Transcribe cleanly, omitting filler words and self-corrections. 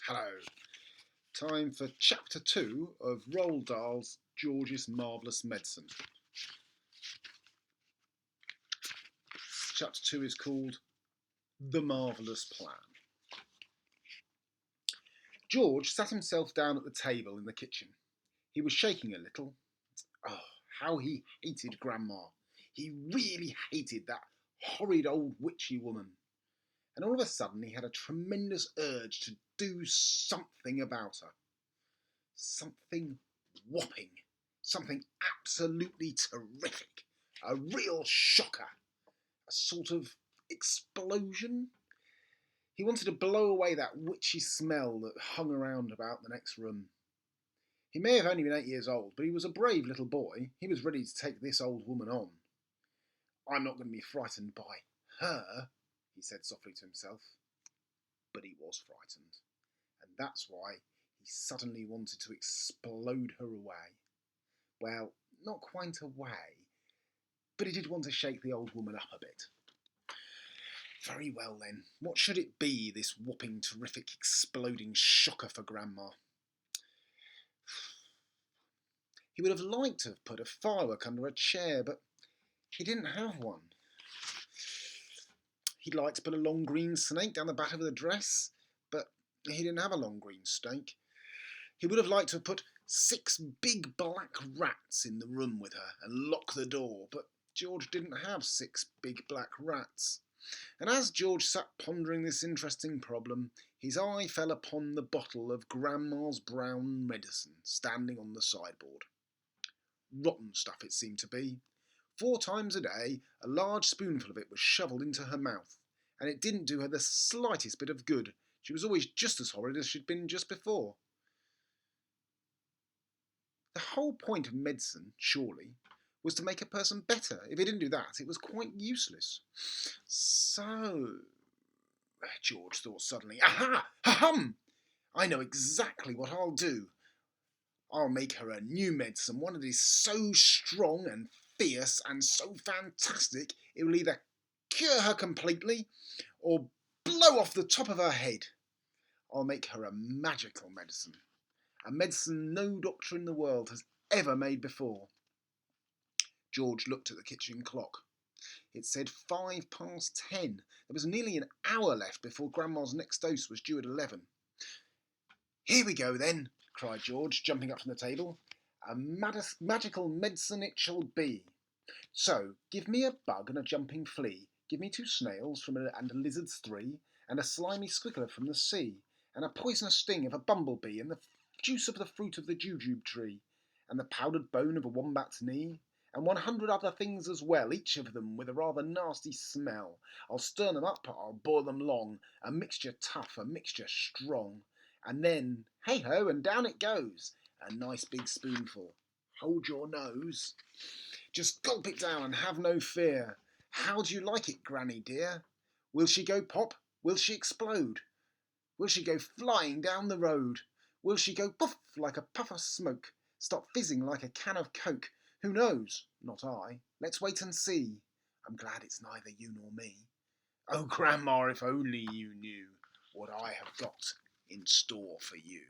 Hello. Time for Chapter 2 of Roald Dahl's George's Marvellous Medicine. Chapter 2 is called The Marvellous Plan. George sat himself down at the table in the kitchen. He was shaking a little. Oh, how he hated Grandma. He really hated that horrid old witchy woman. And all of a sudden he had a tremendous urge to do something about her. Something whopping. Something absolutely terrific. A real shocker. A sort of explosion. He wanted to blow away that witchy smell that hung around about the next room. He may have only been 8 years old, but he was a brave little boy. He was ready to take this old woman on. I'm not going to be frightened by her, he said softly to himself. But he was frightened, and that's why he suddenly wanted to explode her away. Well, not quite away, but he did want to shake the old woman up a bit. Very well then, what should it be, this whopping, terrific, exploding shocker for Grandma? He would have liked to have put a firework under a chair, but he didn't have one. He'd like to put a long green snake down the back of the dress, but he didn't have a long green snake. He would have liked to have put 6 big black rats in the room with her and lock the door, but George didn't have 6 big black rats. And as George sat pondering this interesting problem, his eye fell upon the bottle of Grandma's brown medicine standing on the sideboard. Rotten stuff it seemed to be. 4 times a day, a large spoonful of it was shovelled into her mouth, and it didn't do her the slightest bit of good. She was always just as horrid as she'd been just before. The whole point of medicine, surely, was to make a person better. If it didn't do that, it was quite useless. So, George thought suddenly, aha! Ha-hum! I know exactly what I'll do. I'll make her a new medicine, one that is so strong and fierce and so fantastic it will either cure her completely or blow off the top of her head. I'll make her a magical medicine, a medicine no doctor in the world has ever made before. George looked at the kitchen clock. It said 10:05. There was nearly an hour left before Grandma's next dose was due at 11. Here we go then, cried George, jumping up from the table. A magical medicine it shall be. So, give me a bug and a jumping flea, give me 2 snails and a lizard's 3, and a slimy squiggler from the sea, and a poisonous sting of a bumblebee, and the juice of the fruit of the jujube tree, and the powdered bone of a wombat's knee, and 100 other things as well, each of them with a rather nasty smell. I'll stir them up, I'll boil them long, a mixture tough, a mixture strong, and then, hey-ho, and down it goes, a nice big spoonful. Hold your nose. Just gulp it down and have no fear. How do you like it, Granny dear? Will she go pop? Will she explode? Will she go flying down the road? Will she go puff like a puff of smoke? Stop fizzing like a can of Coke? Who knows? Not I. Let's wait and see. I'm glad it's neither you nor me. Oh, Grandma, if only you knew what I have got in store for you.